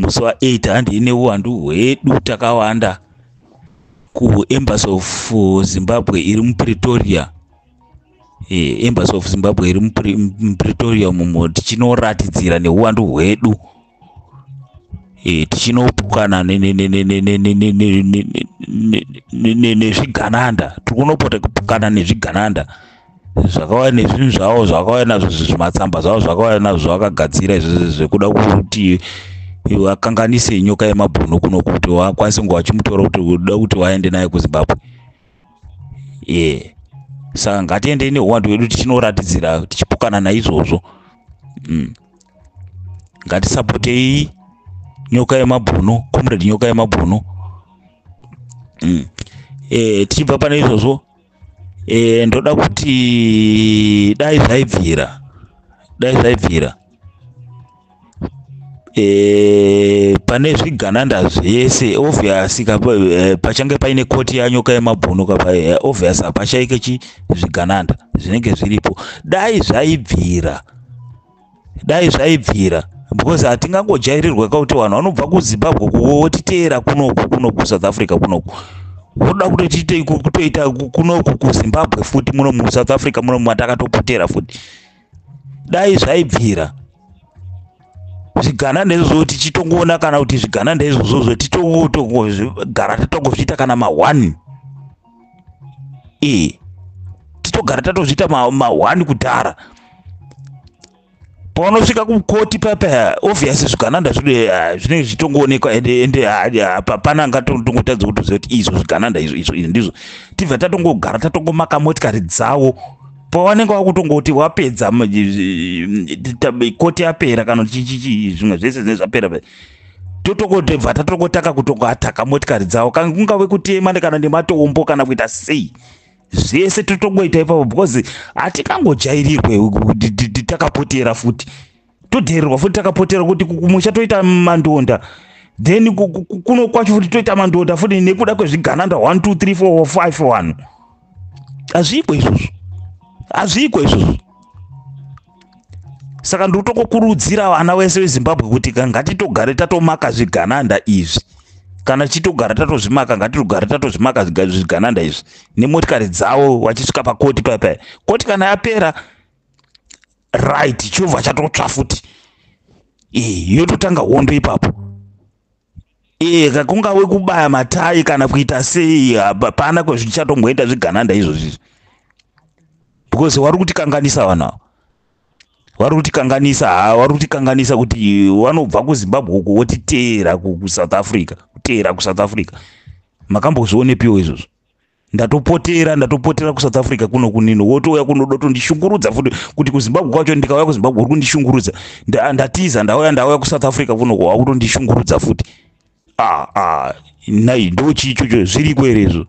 musi wa8 handi ine uwandu hwedu takawanda kuembassy of Zimbabwe iri muPretoria. Embassy of Zimbabwe iri muPretoria mumo tichinoratidzira neuwandu hwedu, tichinopukana nezvigananda. Tiri kunopota kupukana nezvigananda zvakauya nezvinhu zvavo zvakauya nazvo, zvimatsamba zvavo zvakauya nazvo zvakagadzira izvozvo zvekuda kuti wakanganise nyoka yemabhunu kuno kuti wakwanise kunge wachimutora kuti uda kuti waende naye kuZimbabwe. Saka ngatiende neuwandu hwedu tichinoratidzira tichipukana naizvozvo. Ngatisapotei nyoka yemabhunu, comrade nyoka yemabhunu. Tichibva pane izvozvo, ndoda kuti dai zvaibvira pane zvigananda zvese obviously pachange paine koti yanyoka yemabhunu kapa obviously hapachaike zvigananda zvinenge zviripo. Dai zvaibvira because hatingangojairirwa kuti vanhu vanobva kuZimbabwe kuwotiteera kunoku kuSouth Africa kunoku, voda kuti kutoita kunoku kuZimbabwe futi muno muSouth Africa muno matakatopotera futi. Dai zvaibvira zvigananda izvozvo tichitongoona kana kuti zvigananda izvozvo titogara tatongozviita kana ma1, titogara tatozviita ma1 kudhara. Paunosvika kukoti papa obviously zvigananda zvinenge zvichitongoonekwa ende hapana ngatongotadza kutoziva kuti izvo zvigananda izvi ndizvo. Tibva tatongogara tatongomaka motikari dzavo pawanenge wakutongoti wapedza koti yapera kana zvimwe zvese zvinenge zvapera, totongotebva tatongotaka kutongoataka motikari dzavo, kungave kutema kana nematombo kana kuita sei, zvese totongoita ipapo because hatikangojairirwe takapotera futi, todheererwa futi takapotera kuti kumusha toita mandonda, then kuno kwacho futi toita mandonda futi nekuda kwezvigananda 1 2 3 4 5 1. Hazviko izvozvo. Saka ndotongokurudzira vana vese veZimbabwe kuti ngatitogare tatomaka zvigananda izvi, kana chitogara tatozvimaka ngatitogare tatozvimaka zvigananda izvi nemotikari dzavo vachisvika pakoti papa. Koti kana yapera right chovha chatotsva futi, yototanga hondo ipapo. Kungave kubaya matai kana kuita sei, hapana kwezvichatomboita zvigananda izvozvi, because vari kutikanganisa vanhu ava, vari kutikanganisa kuti vanobva kuZimbabwe uko wotiteera kuSouth Africa, kuteera kuSouth Africa. Makambozvionepiwo izvozvo? Ndatopotera kuSouth Africa kuno kunino, wotouya kunoda kutondishungurudza futi kuti kuZimbabwe kwacho ndikauya kuZimbabwe uri kundishungurudza, ndatiza ndauya kuSouth Africa kuno wakutondishungurudza futi. Nai ndochicho zviriko here izvo?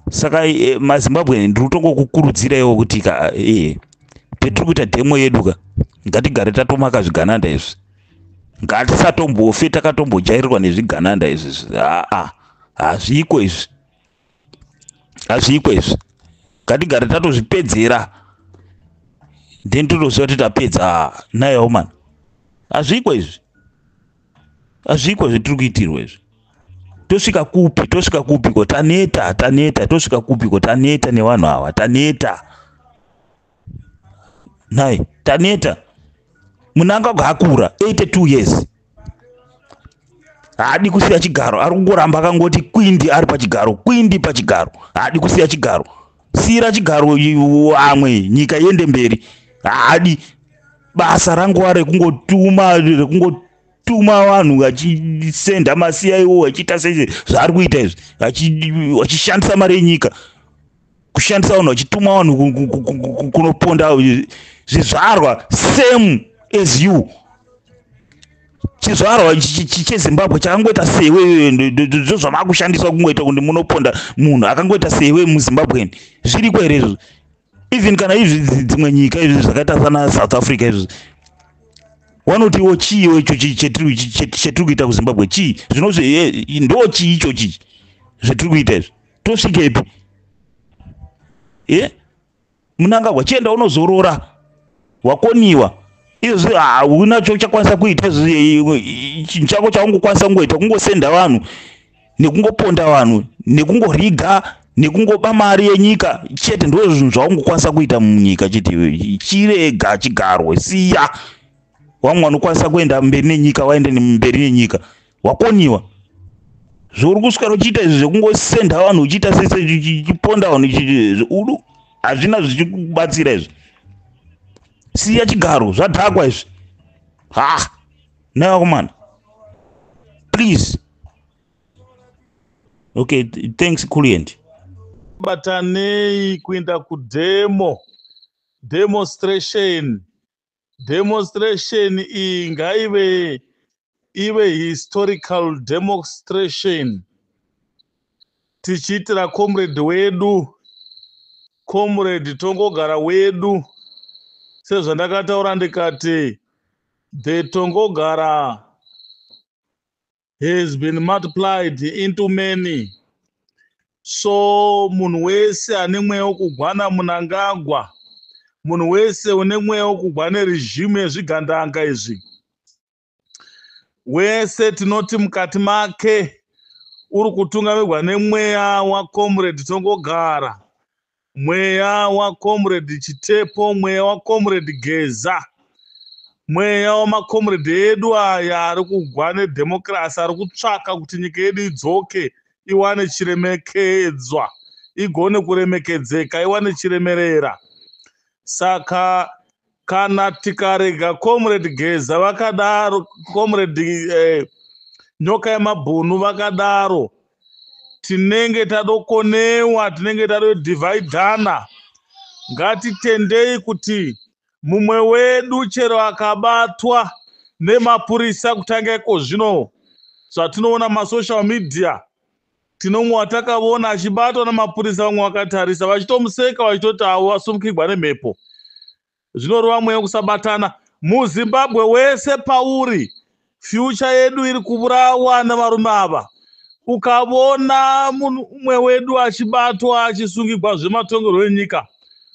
Saka maZimbabwe ndinotongokukurudziraiwo kuti petiri kuita dhemo yedu ngatigare tatomaka zvigananda izvi, ngatisatombofe takatombojairirwa nezvigananda izvi. Hazviko izvi, ngatigare tatozvipedzera then totoziva kuti tapedza nayo man. Hazviko zvitiri kuitirwa izvi. Tosvika kupiko taneta, tosvika kupiko taneta nevanhu ava, taneta. Munanga akura 82 years, haadi kusiya chigaro, ari kungoramba akangoti kwindi ari pachigaro, haadi kusiya chigaro. Siyira chigaro vamwe, nyika iende mberi. Haadi, basa rangu ari kungotuma vanhu vachisenda masiyayo vachiita sei zvaari kuita izvi, vachishandisa mari yenyika, kushandisa vanhu vachituma vanhu kunoponda zvizvarwa same as you. Chizvarwa cheZimbabwe chakangoita sewe, ndizvo zvamakushandiswa kungoita kuti munoponda munhu akangoita sewe muZimbabwe. Zviriko here izvo? Even kana izvi dzimwe nyika izvi zvakaita sana South Africa izvi, wanotiwo chiiwo icho chetiri kuita kuZimbabwe? Chii zvinozve ndo chii ichochi zvetiri kuita izvi? Tosvikepi? Munangagwa chienda unozorora, wakoniwa, izvi haunacho chakwanisa kuita chinhu chako chaungokwanisa kungoita kungosenda vanhu nekungoponda vanhu nekungoriga nekungoba mari yenyika chete. Ndo zvinhu zvaungokwanisa kuita munyika chete. Chirega chigarwe, siya. Wamwe wanokwanisa kuenda mberi nenyika, waende mberi nenyika, wakoniwa. Zvouri kuswera uchiita izvi zvekungosenda vanhu uchiita chiponda vanhu hazvina zvichikubatsira izvi. Siya chigaro, zvadhakwa izvi. Navakomana, please. Okay, thanks Kuliendi. Batanei kuenda kudemo demonstration iyi ngaive historical demonstration, tichiitira comrade wedu, comrade Tongogara wedu. Sezvandakataura ndikati the Tongogara has been multiplied into many. So munhu wese ane mweya wokugwana munangagwa, munhu wese une mweya wokugwa nerejimu yezvigandanga izvi, wese tinoti mukati make uri kutungamirwa nemweya waComrade Tongogara, mweya waComrade Chitepo, mweya waComrade Geza, mweya wamakomrade edu aya ari kugwa nedhemokirasi, ari kutsvaka kuti nyika yedu idzoke iwane chiremekedzwa, igone kuremekedzeka, iwane chiremerera. Saka kana tikarega Comrade Geza vakadaro, Comrade Nyoka yamabhunu vakadaro, tinenge tadokonewa, tinenge tadodivhaidhana. Ngatitendei kuti mumwe wedu chero akabatwa nemapurisa kutanga iko zvino zvatinoona masocial media, tinomwe watakaona achibatwa namapurisa, vamwe vakatarisa vachitomuseka vachitoti awo asumukirwa nemhepo. Zvinorova mweya kusabatana. MuZimbabwe wese pauri, future yedu iri kuburawa navarume ava. Ukavona mumwe wedu achibatwa achisungirwa zvematongerwo enyika,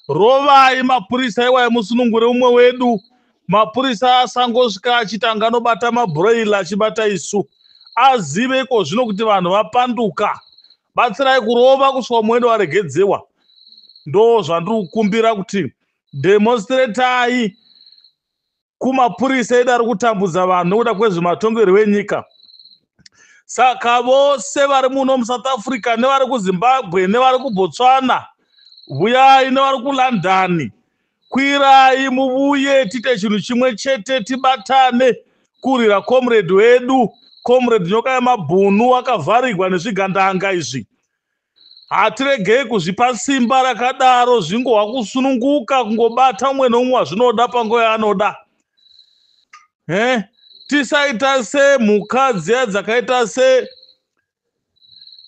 rovai mapurisa iwai musunungure umwe wedu. Mapurisa asangosvika achitanga anobata mabroila achibata isu, azive iko zvino kuti vanhu vapanduka. Batsirai kurova kusvika muendo waregedzewa. Ndo zvandiri kukumbira kuti demonstratai kumapurisa edu ari kutambudza vanhu nokuda kwezvematongerwo enyika. Saka vose vari muno muSouth Africa, nevari kuZimbabwe, nevari kuBotswana, vuyai, nevari kuLondon, kwirai muvuye tiite chinhu chimwe chete, tibatane kurwira comrade wedu, Comrade Nyoka yamabhunu akavharirwa nezvigandanga izvi. Hatiregei kuzvipa simba rakadaro zvingohwa kusununguka kungobata umwe nomumwe wazvinoda panguva yaanoda. Tisaita semhuka dziya dzakaita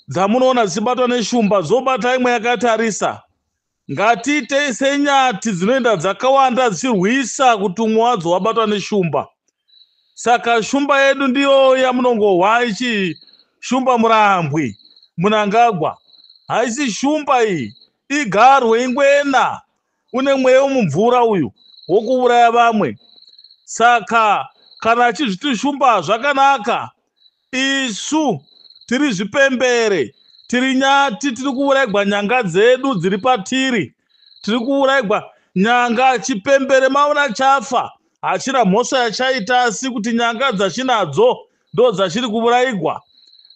dzamunoona dzichibatwa neshumba, dzobata imwe yakatarisa. Ngatiitei senyati dzinoenda dzakawanda dzichirwisa kuti umwe wadzo wabatwa neshumba. Saka shumba yedu ndiyo yamunongohwa ichishumba murambwi munangagwa. Haisi shumba iyi, igarwe ingwena, une mweya womumvura uyu wokuuraya vamwe. Saka kana achizviti shumba zvakanaka, isu tiri zvipembere, tiri nyati, tiri kuurayigwa nyanga dzedu dziri patiri, tiri kuurayigwa nyanga chipembere. Maona chafa hachina mhosva yachaita, asi kuti nyanga dzachinadzo ndo dzachiri kuurayigwa.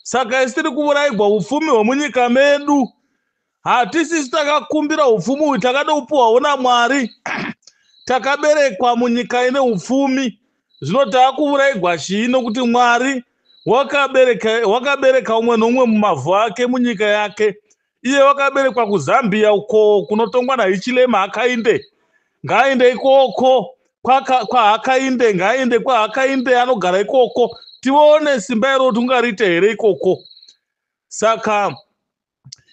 Saka isi tiri kuurayigwa upfumi hwemunyika medu. Hatisisi takakumbira upfumi uyu, takadopuhwawo naMwari. Takaberekwa munyika ine upfumi, zvino taakuurayigwa chii nokuti Mwari wakabereka umwe nomumwe mumavhu ake munyika yake. Iye wakaberekwa kuZambia uko kunotongwa naHichilema Hakainde. Ngaaende ikoko kwaHakainde, ngaaende kwaHakainde anogara ikoko, tione simba iro tungariite here ikoko. Saka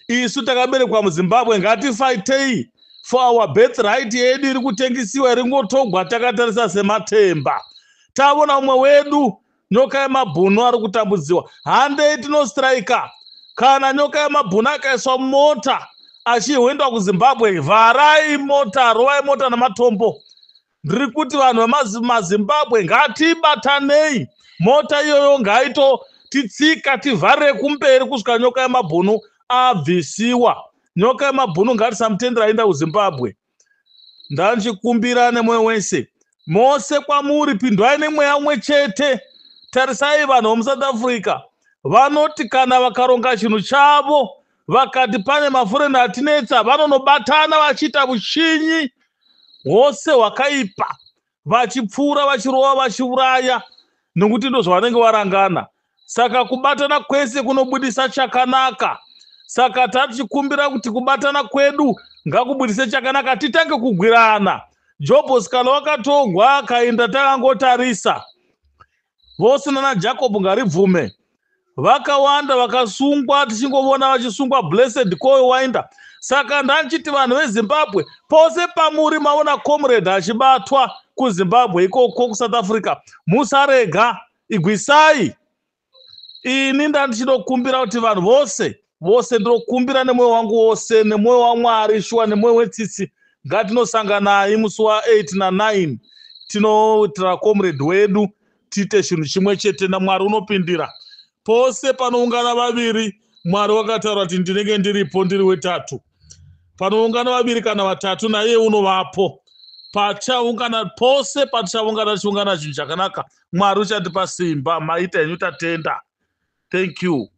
isu takaberekwa muZimbabwe, ngatifaitei for our birthright yedu iri kutengisiwa, iri ngotogwa takatarisa sematemba. Taona umwe wedu Nyoka yamabhunu ari kutambudziwa, handei tinostrika. Kana Nyoka yamabhunu akaiswa mota achihwendwa kuZimbabwe, vharai mota, rovai mota namatombo. ndiri kuti vanhu vemazimbabwe ngatibatanei, mota iyoyo ngaitotitsika tivharire kumberi kusvika nyoka yemabhunu abvisiwa. Nyoka yemabhunu ngatisamutendera aenda kuZimbabwe. Ndandichikumbira nemwoyo wese, mose kwamuri pindwai nemweya umwe chete. Tarisai vanhu vomuSouth Africa vanoti kana vakaronga chinhu chavo vakati pane mafureni atinetsa, vanonobatana vachiita uchinyi hwose hwakaipa, vachipfuura, vachirova, vachiuraya, nokuti ndo zvavanenge varangana. Saka kubatana kwese kunobudisa chakanaka. Saka tatichikumbira kuti kubatana kwedu ngakubudise chakanaka, titange kugwirana. Jobhosi kana wakatogwa akaenda takangotarisa, vose nana Jacob ngaribvume, vakawanda vakasungwa, tichingovona vachisungwa Blessed Koiwainda. Saka ndanchiti vanhu veZimbabwe, pose pamuri maona comrade achibatwa kuZimbabwe ikoko kuSouth Africa, musarega, igwisai. Ini ndandichinokumbira kuti vanhu vose ndinokumbira nemwoyo wangu wose, nemwoyo waMwari shuwa, nemwoyo wetsitsi, ngatinosanganai musi wa8 na9 tinoitira comrade wedu, tiite chinhu chimwe chete naMwari unopindira. Pose panoungana vaviri, Mwari wakataura kuti ndinenge ndiripo ndiri wetatu. Panoungana vaviri kana vatatu, naiye unovapo. Pachaungana pose, pachaungana chiungana chinhu chakanaka, Mwari uchatipa simba. Maita henyu tatenda. Thank you.